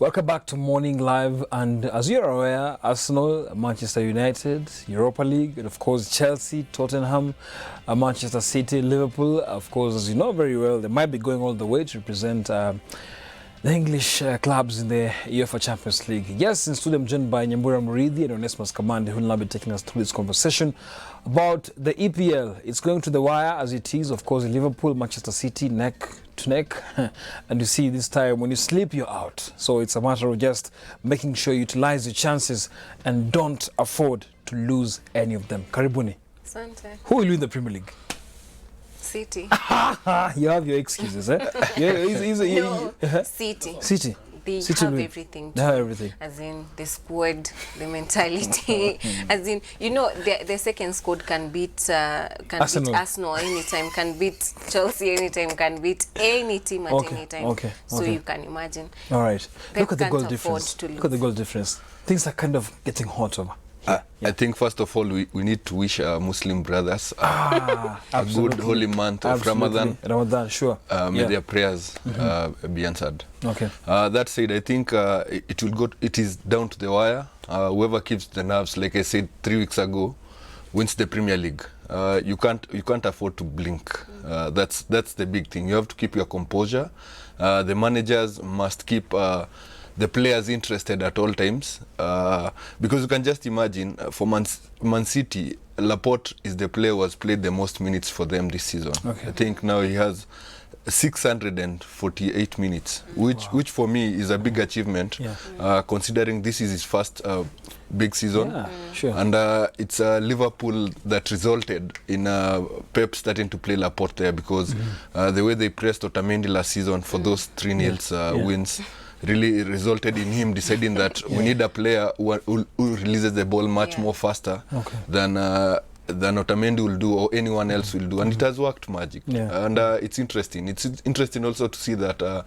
Welcome back to Morning Live, and as you're aware, Arsenal, Manchester United, Europa League, and of course Chelsea, Tottenham, Manchester City, Liverpool, of course, as you know very well, they might be going all the way to represent the English clubs in the UEFA Champions League. Yes, in studio I'm joined by Nyambura Muridi and Onesmus Kamande, who will now be taking us through this conversation about the EPL. It's going to the wire as it is, of course, Liverpool, Manchester City, neck to neck, and you see this time when you sleep you're out, so it's a matter of just making sure you utilize your chances and don't afford to lose any of them. Karibuni. Asante. Who will win the Premier League? City. You have your excuses, eh? No, City. They City have win. everything. They have everything. As in the squad, the mentality. As in, you know, the second squad can beat Arsenal anytime, can beat Chelsea anytime, can beat any team at any time. Okay. So you can imagine. All right. Look at the goal can't afford difference. to Look at the goal difference. Things are kind of getting hot over. I think first of all we need to wish our Muslim brothers a good holy month of Ramadan, sure. May their prayers be answered. Okay. That said, I think it is down to the wire. Whoever keeps the nerves, like I said 3 weeks ago, wins the Premier League. You can't afford to blink. That's the big thing. You have to keep your composure. The managers must keep the players interested at all times, because you can just imagine for Man City, Laporte is the player who has played the most minutes for them this season. Okay. I think now he has 648 minutes, which for me is a big achievement, considering this is his first big season. Yeah, sure. And it's Liverpool that resulted in Pep starting to play Laporte there, because the way they pressed Otamendi last season for those 3-0 wins really resulted in him deciding that we need a player who releases the ball much more faster than Otamendi will do or anyone else will do, and it has worked magic. And it's interesting. It's interesting also to see that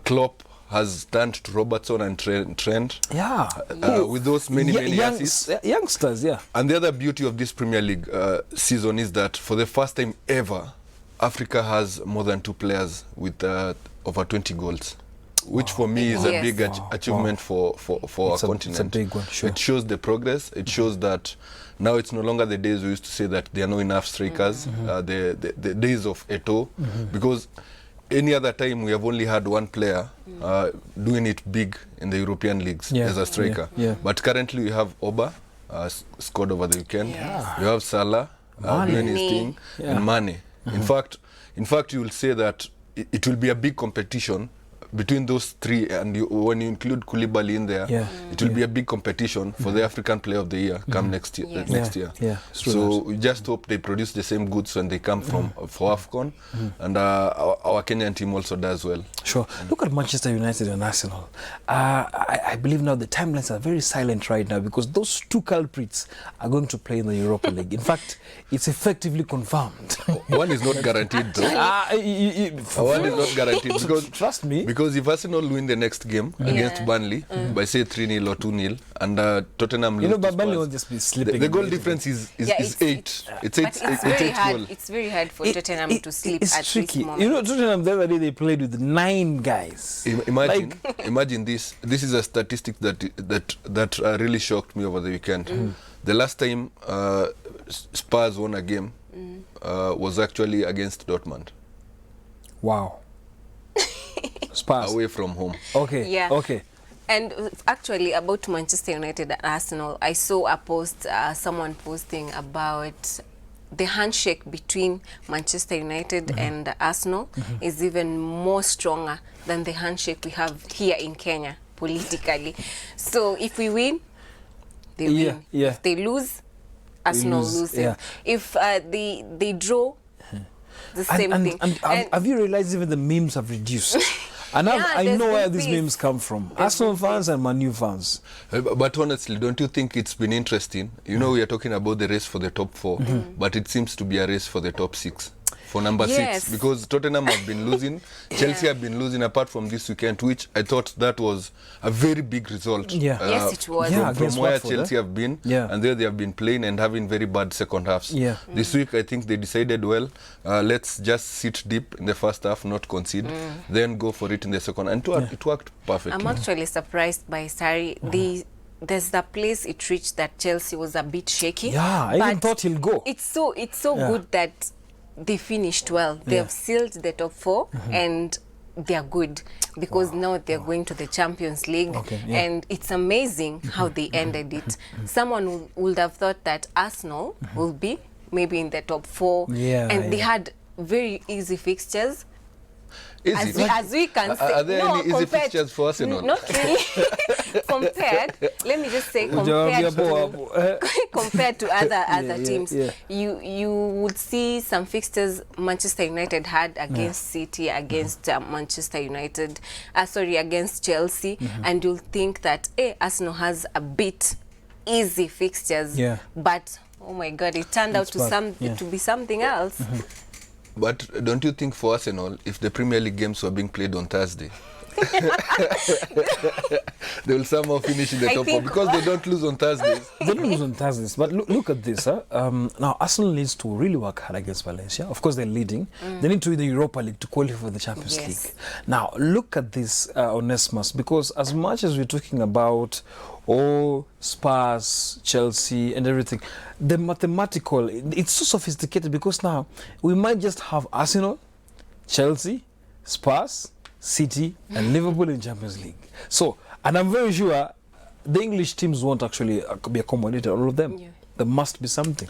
Klopp has turned to Robertson and Trent. With those many assists. Youngsters, And the other beauty of this Premier League season is that for the first time ever, Africa has more than 2 players with over 20 goals. Which for me is a big achievement for our continent. It's a big one, sure. It shows the progress. It shows that now it's no longer the days we used to say that there are no enough strikers, the days of Eto'o, because any other time we have only had one player doing it big in the European leagues as a striker. But currently we have Oba, scored over the weekend. You have Salah doing his thing, and Mane. In fact, you will say that it will be a big competition between those 3, and when you include Koulibaly in there, it will be a big competition for the African Player of the Year come next year. So we just hope they produce the same goods when they come for AFCON, and our Kenyan team also does well. Sure. Look at Manchester United and Arsenal. I believe now the timelines are very silent right now, because those 2 culprits are going to play in the Europa League. In fact, it's effectively confirmed. One is not guaranteed though. One is not guaranteed, because trust me. Because if Arsenal win the next game against Burnley by say 3-0 or 2-0, and Tottenham lose, but Burnley will just be slipping. The goal difference is 8. It's very hard for Tottenham to sleep at tricky. this moment. You know, Tottenham the other day they played with 9 guys. Imagine this. This is a statistic that really shocked me over the weekend. The last time Spurs won a game was actually against Dortmund. Wow. Spurs. Away from home. Okay. Okay. And actually about Manchester United and Arsenal, I saw a post, someone posting about the handshake between Manchester United and Arsenal is even more stronger than the handshake we have here in Kenya politically. So if we win, they win. If they lose, Arsenal loses. If they draw, the same thing. And have you realized even the memes have reduced? And I know where these memes come from. Arsenal fans and Man U fans. But honestly, don't you think it's been interesting? You know, we are talking about the race for the top 4, but it seems to be a race for the top 6. for number Yes. 6 because Tottenham have been losing, Chelsea have been losing apart from this weekend, which I thought that was a very big result. Yeah. Yes, it was. Yeah, From against where Watford, Chelsea have been, Yeah. and there they have been playing and having very bad second halves. Yeah. This week I think they decided, well, let's just sit deep in the first half, not concede, then go for it in the second, and it worked perfectly. I'm actually surprised by Sarri. There's the place it reached that Chelsea was a bit shaky. Yeah, I even but thought he'll go. It's so Yeah. good that they finished well. They have sealed the top 4 and they are good because now they're going to the Champions League. Okay, yeah. And it's amazing how they ended it. Someone would have thought that Arsenal will be maybe in the top 4 Yeah, and they yeah. had very easy fixtures. Is it? As we can say, Are there no, any easy compared- fixtures for Arsenal? Not really. Compared, let me just say, compared to other teams, yeah. you would see some fixtures Manchester United had against City, against Manchester United, against Chelsea, and you'll think that Arsenal has a bit easy fixtures, Yeah. but oh my God, it turned out It's bad. to be something else. But don't you think for Arsenal, if the Premier League games were being played on Thursday, they will somehow finish in the I top 4 think- because they don't lose on Thursdays. They don't lose on Thursdays, but look at this. Now, Arsenal needs to really work hard against Valencia. Of course, they're leading. They need to win the Europa League to qualify for the Champions Yes. League. Now, look at this, Onesmus, because as much as we're talking about Spurs, Chelsea, and everything, the mathematical, it's so sophisticated because now we might just have Arsenal, Chelsea, Spurs, City, and Liverpool in Champions League. So, and I'm very sure the English teams won't actually be accommodated, all of them. Yeah. There must be something.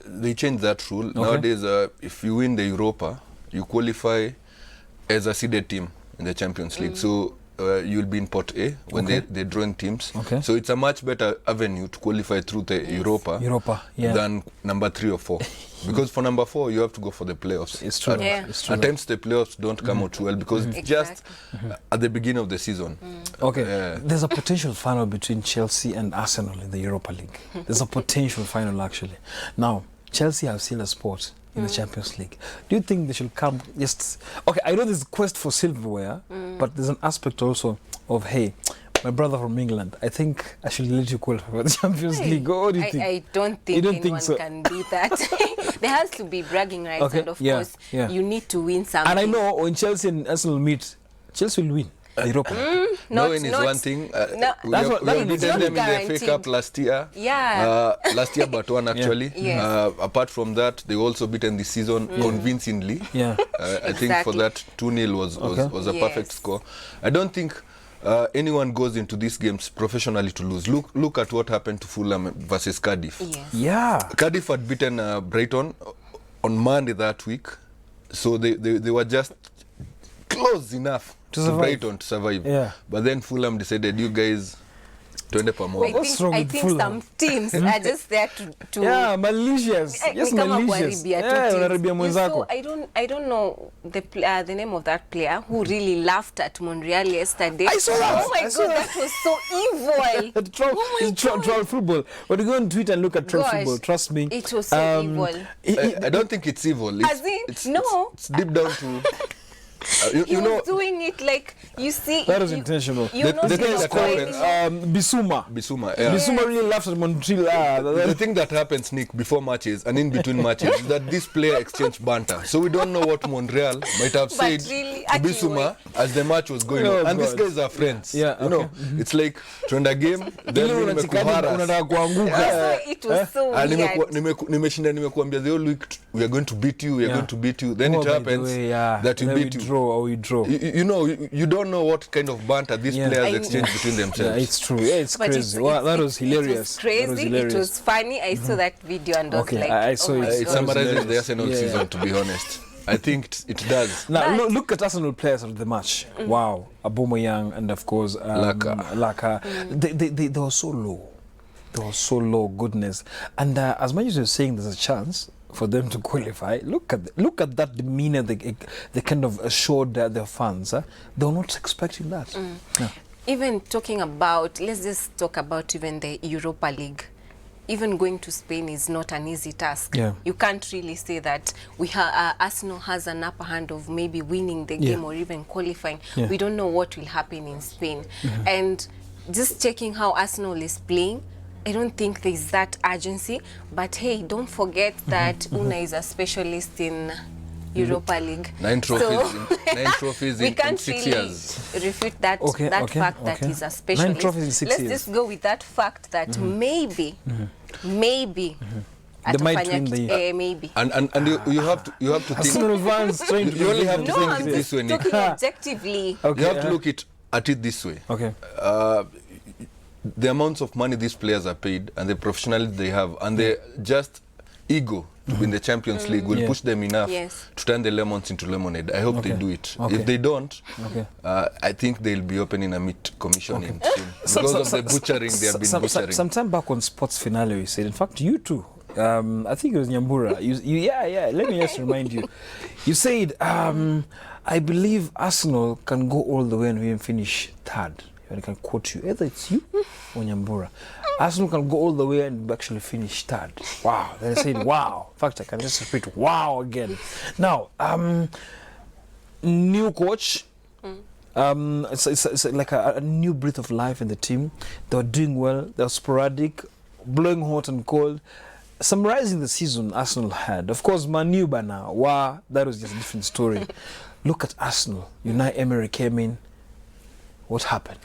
They changed that rule. Nowadays, if you win the Europa, you qualify as a seeded team in the Champions League. So you'll be in Pot A when they're drawing teams. Okay. So it's a much better avenue to qualify through the Europa Yeah. than number 3 or 4. Because for number 4, you have to go for the playoffs. It's true. Yeah. It's true. At times the playoffs don't come out well because it's just at the beginning of the season. Okay, there's a potential final between Chelsea and Arsenal in the Europa League. There's a potential final, actually. Now, Chelsea have sealed a spot in the Champions League. Do you think they should come just... Okay, I know there's a quest for silverware, but there's an aspect also of, hey, my brother from England, I think I should let you qualify for the Champions League. What do you think? I don't think You don't anyone think so? can do that. There has to be bragging rights, Okay, and of yeah, course, yeah. you need to win something. And I know when Chelsea and Arsenal meet, Chelsea will win the Europa League. Knowing is one thing. no, We That's have, what- we that have is beaten not them in the FA guaranteed. Cup last year. Yeah. Last year, but one actually. Yes. Apart from that, they also beaten this season convincingly. Yeah. I think for Exactly. that 2-0 was a perfect Yes. score. I don't think anyone goes into these games professionally to lose. Look at what happened to Fulham versus Cardiff. Yes. Yeah. Cardiff had beaten Brighton on Monday that week, so they were just close enough To to survive. Brighton to survive. Yeah. But then Fulham decided, you guys, twende pamoja. What's wrong I with think Fulham? some teams are just there to Yeah, malicious. Yes, ni kama malicious. kuharibia tu Yeah, teams. unaharibia mwenzako. So I don't know the name of that player who really laughed at Monreal yesterday. I saw that. Oh my I saw God, that. that was so evil. Troll, Oh my it's troll football. When you go on Twitter and look at troll Gosh, football, trust me. it was so evil. I don't think it's evil. It's, As in, it's, no. It's deep down to... He you know, was doing it like, you see. That was you- intentional. You The- know, the you thing know, that going- happens, Bissouma. Bissouma, yeah. Bissouma really laughed at Montreal. The thing that happens, Nick, before matches and in between matches is that this player exchange banter. So we don't know what Montreal might have said really, to actually, Bissouma as the match was going Oh, on. And these God. guys are friends. Yeah, You know, it's like tuenda game, then Ile mimi unachikana nimekuharas. unataka kuanguka. So it was so Ah, weird. nimeshinda nimekuambia the whole week we are going to beat you, we are Yeah. going to beat you. Then Oh, it by the happens way, yeah. that we Then beat we you. draw or we draw. You know, you don't know what kind of banter these Yeah. players I- exchange between Yeah, themselves. it's true. Yeah, it's But crazy. Wow, that was hilarious. It was That crazy. was It hilarious. was funny. I saw that video and was Okay, like, I saw oh my it. It God. summarizes hilarious. the Arsenal Yeah. season, to be honest. I think it does. Now, But- look at Arsenal players of the match. Wow. Aubameyang and, of course, Laka. They were so low. They were so low, goodness. And as much as you're saying there's a chance for them to qualify, look at that demeanor they kind of showed their fans. They were not expecting that. Yeah. Even talking about, let's just talk about even the Europa League. even going to Spain is not an easy task. Yeah. You can't really say that Arsenal has an upper hand of maybe winning the game or even qualifying. Yeah. We don't know what will happen in Spain. And just checking how Arsenal is playing, I don't think there's that urgency. But hey, don't forget that Una is a specialist in Europa League. 9 trophies, nine trophies we in can't 6 really years. refute that fact that he's a 9 specialist. trophies in 6 Let's years. just go with that fact that maybe They might win atafanya maybe. And you have to think. Arsenal fans trying to You only have to No, think I'm this just way, Nick. talking objectively. Okay, You have to look at it this way. Okay. The amounts of money these players are paid and the professionalism they have and the just ego to win the Champions League will push them enough to turn the lemons into lemonade. I hope they do it. Okay. If they don't, Okay. I think they'll be opening a meat commissioning soon. Because of the butchering they have been butchering. Some time back on Sports Finale, you said, in fact, you too. I think it was Nyambura. Let me just remind you. You said, I believe Arsenal can go all the way and even finish third. I can quote you. Either it's you or Nyambura. Arsenal can go all the way and actually finish third. Wow. Then I said, wow. In fact, I can just repeat, wow again. Now, new coach. It's like a new breath of life in the team. They were doing well. They were sporadic, blowing hot and cold. Summarizing the season Arsenal had, of course, Manu Bana, that was just a different story. Look at Arsenal. Unai Emery came in. What happened?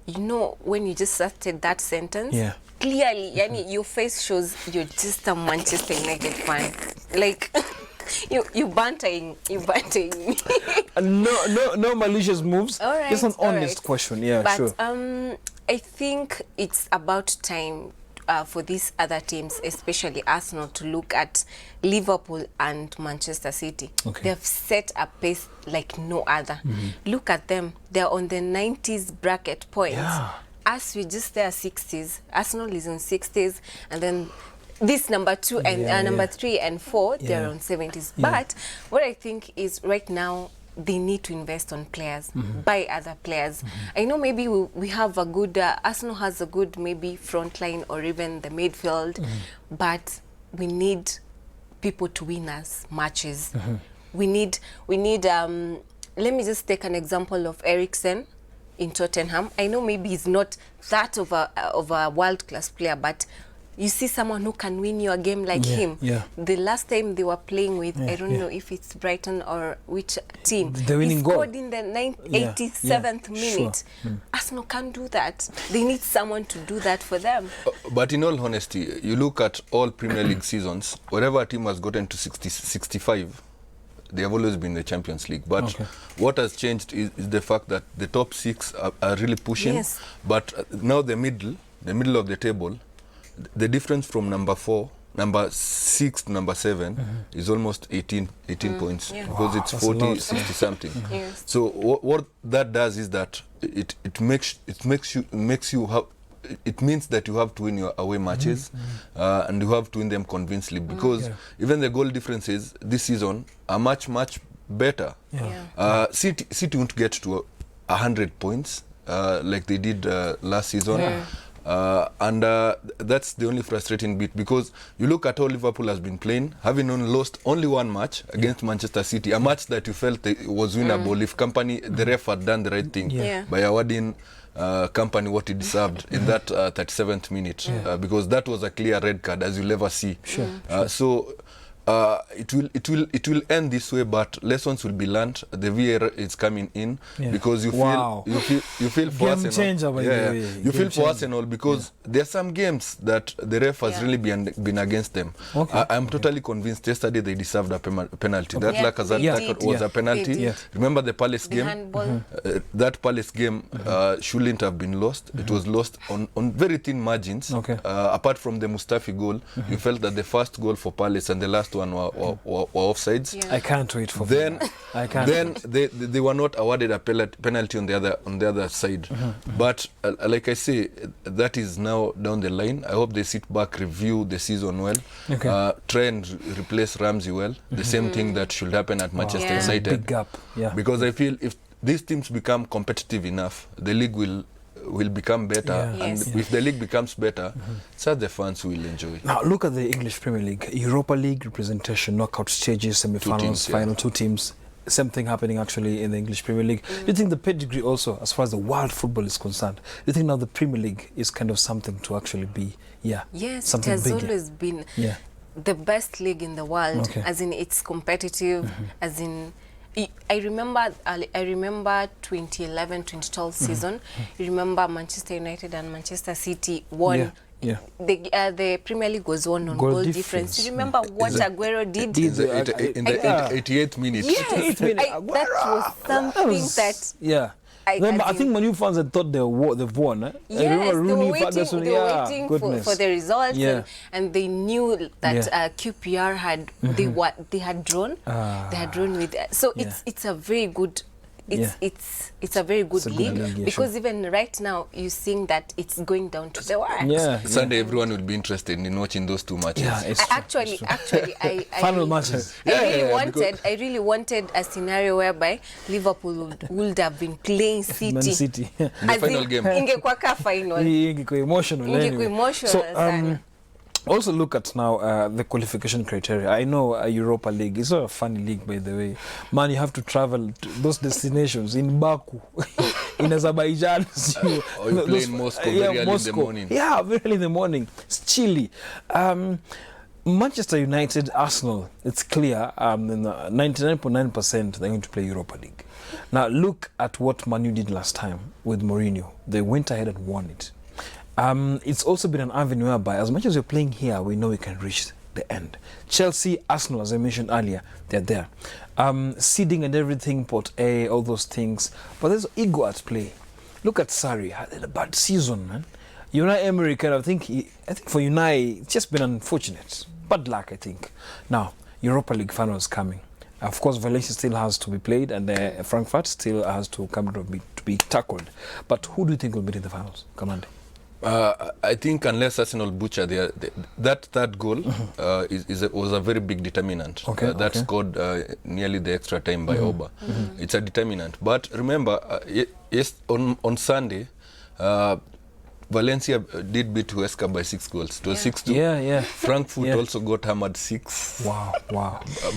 You know, when you just started that sentence, clearly, yani, your face shows you're just a Manchester United fan. Like, you bantering me. No malicious moves. All right, just an honest question. Yeah, but, sure. I think it's about time for these other teams, especially Arsenal, to look at Liverpool and Manchester City. Okay. They've set a pace like no other. Look at them. They're on the 90s bracket points. Yeah. Us, we just there 60s. Arsenal is on 60s. And then this number 2 and number 3 and 4, they're on 70s. But what I think is right now, they need to invest on players, buy other players. I know maybe we have a good, Arsenal has a good maybe front line or even the midfield, but we need people to win us matches. We need, let me just take an example of Eriksen in Tottenham. I know maybe he's not that of a world-class player, but you see someone who can win you a game like him. Yeah. The last time they were playing with, I don't know if it's Brighton or which team. The winning he goal. scored in the 87th minute. Sure. Arsenal can't do that. They need someone to do that for them. But in all honesty, you look at all Premier League seasons, whatever team has gotten to 65, they have always been in the Champions League. But what has changed is the fact that the top 6 are really pushing. Yes. But now the middle of the table, the difference from number 6 to number 7 is almost 18 points because it's 40, 60 something. Yes. So what that does is that it means that you have to win your away matches and you have to win them convincingly because even the goal differences this season are much better. City won't get to 100 points like they did last season. And that's the only frustrating bit because you look at how Liverpool has been playing, having only lost only one match against Manchester City, a match that you felt was winnable if the ref had done the right thing by awarding Company what he deserved in that 37th minute because that was a clear red card as you'll ever see. So it will end this way, but lessons will be learned. The VAR is coming in because you feel for Game changer, by the way. You feel for Arsenal because there are some games that the ref has really been against them. I'm totally convinced yesterday they deserved a penalty. That Lacazette was a penalty. Remember the Palace game? That Palace game shouldn't have been lost. It was lost on very thin margins. Apart from the Mustafi goal, you felt that the first goal for Palace and the last one were offsides. I can't wait for then they were not awarded a penalty on the other side. But like I say, that is now down the line. I hope they sit back, review the season well, try and replace Ramsey well. The same thing that should happen at Manchester United. Big gap. Because I feel if these teams become competitive enough, the league will will become better, Yeah. and Yes. if the league becomes better, such the fans will enjoy. Now look at the English Premier League, Europa League representation, knockout stages, semi-finals, teams, yeah. final, 2 teams. Same thing happening actually in the English Premier League. Do you think the pedigree also, as far as the world football is concerned, do you think now the Premier League is kind of something to actually be, Yes, it something has bigger? always been Yeah. the best league in the world, Okay. as in it's competitive, as in I remember 2011 2012 season. You remember Manchester United and Manchester City won. Yeah. The Premier League was won on Goal goal difference. difference. You remember what Aguero did? In the, in the Yeah. 88th minute. Yes, that was something that Yeah. Remember, I think Manu fans had thought they've won. I yes, remember they were Rooney, waiting, Ferguson, they were waiting for the results, Yeah. and they knew that Yeah. QPR had they had drawn. They had drawn with so Yeah. it's a very good. It's a very good It's a good league, league, yeah, because sure. even right now you're seeing that it's going down to the wire. Yeah. Sunday, everyone will be interested in watching those 2 matches. Yeah, it's true. Actually, I Final really, matches. I really wanted a scenario whereby Liverpool would have been playing City. Man City. The As final in, game. ingekuwa ka final. Ingekuwa emotional. Ingekuwa emotional sana. Also look at now the qualification criteria. I know Europa League is not a funny league, by the way. Man, you have to travel to those destinations in Baku, in Azerbaijan. Or you play in Moscow very early in the morning. Yeah, very early in the morning. It's chilly. Manchester United, Arsenal, it's clear, 99.9% they're going to play Europa League. Now look at what Man U did last time with Mourinho. They went ahead and won it. It's also been an avenue whereby, as much as we're playing here, we know we can reach the end. Chelsea, Arsenal, as I mentioned earlier, they're there. Seeding and everything, Port A, all those things. But there's ego at play. Look at Sarri, had a bad season, man. Unai Emery, I think for Unai, it's just been unfortunate. Bad luck, I think. Now, Europa League final is coming. Of course, Valencia still has to be played, and Frankfurt still has to come to be tackled. But who do you think will be in the finals, Commander? I think unless Arsenal butcher that third goal was a very big determinant. Okay, that scored nearly the extra time by Oba. It's a determinant. But remember, yes, on Sunday, Valencia did beat Huesca by 6 goals. It was 6-2. Yeah. Frankfurt also got hammered 6. Wow.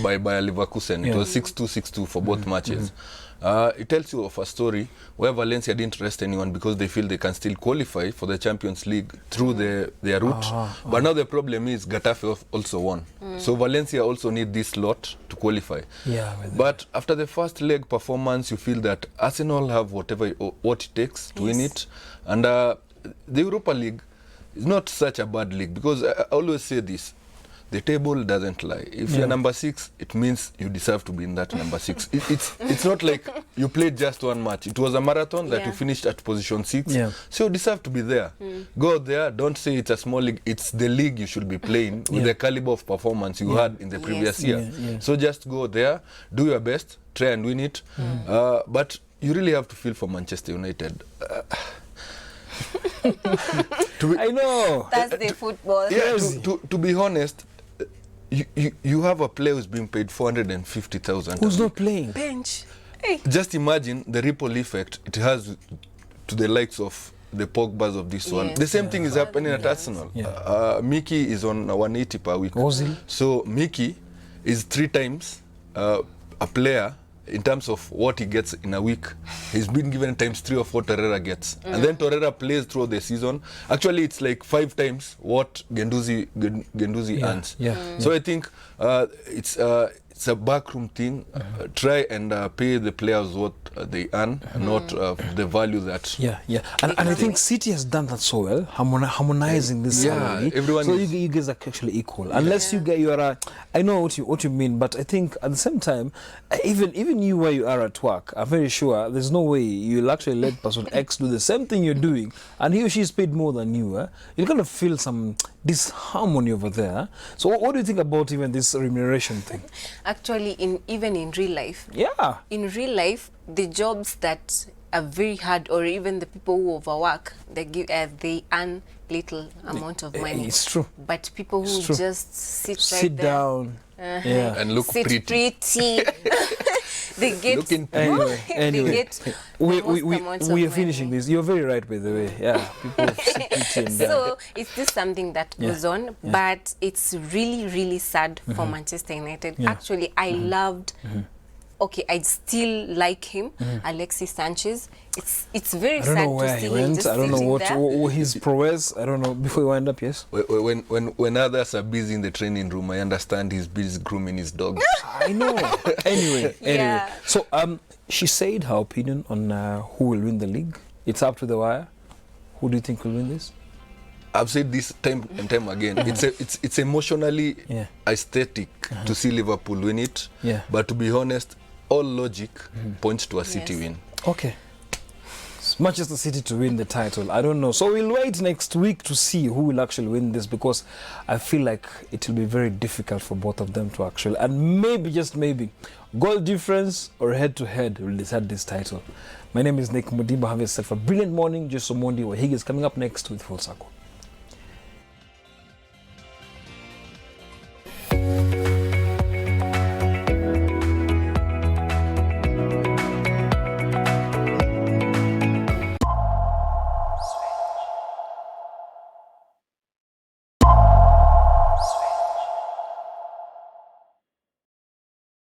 By Leverkusen. It was 6-2 for both matches. It tells you of a story where Valencia didn't rest anyone because they feel they can still qualify for the Champions League through their route. But now the problem is Getafe also won. So Valencia also need this lot to qualify. Yeah. But after the first leg performance, you feel that Arsenal have what it takes to win it. And the Europa League is not such a bad league, because I always say this. The table doesn't lie. If you're number 6, it means you deserve to be in that number 6. It's not like you played just one match. It was a marathon that you finished at position 6. Yeah. So you deserve to be there. Go there. Don't say it's a small league. It's the league you should be playing with the caliber of performance you had in the previous year. Yeah. So just go there, do your best, try and win it. But you really have to feel for Manchester United. I know. That's the football. Yeah, to be honest, you have a player who's being paid 450,000. Who's not playing? Bench. Hey. Just imagine the ripple effect it has to the likes of the Pogbas of this one. Yes. The same thing is happening at Arsenal. Yeah. Mickey is on 180 per week. Ozil. So Mickey is 3 times a player in terms of what he gets in a week. He's been given times 3 of what Torreira gets. And then Torreira plays throughout the season. Actually, it's like 5 times what Guendouzi earns. Yeah. So I think it's a backroom thing. Try and pay the players what they earn, not the value that... Yeah. And I think City has done that so well, harmonizing this salary. Everyone so is... you guys are actually equal. Unless you are I know what you mean, but I think at the same time, even you where you are at work, I'm very sure there's no way you'll actually let person X do the same thing you're doing, and he or she is paid more than you. You'll kind of feel some disharmony over there. So what do you think about even this remuneration thing? Actually, even in real life. Yeah. In real life, the jobs that are very hard, or even the people who overwork, they earn little amount of money. It's true. But people who just sit down. and look sit pretty. they get Looking Anyway, they get the most amounts we of are finishing money. this. You're very right, by the way. Yeah, people have security and So is this something that goes Yeah. on? Yeah. But it's really, really sad for Manchester United. Yeah. Actually, I loved. Okay, I still like him, Alexis Sanchez. It's very I don't sad know where to he see him went. just I don't know sitting what, there. what his prowess. I don't know. Before he wind up, yes. When others are busy in the training room, I understand he's busy grooming his dog. I know. Anyway. Yeah. So she said her opinion on who will win the league. It's up to the wire. Who do you think will win this? I've said this time and time again. It's emotionally Yeah. aesthetic to see Liverpool win it. Yeah. But to be honest, all logic points to a City Yes. win. Okay. It's Manchester City to win the title. I don't know. So we'll wait next week to see who will actually win this, because I feel like it will be very difficult for both of them to actually, and maybe, just maybe, goal difference or head-to-head will decide this title. My name is Nick Mudimba. Have yourself a brilliant morning. Just Mondi or Higgins coming up next with Full Circle.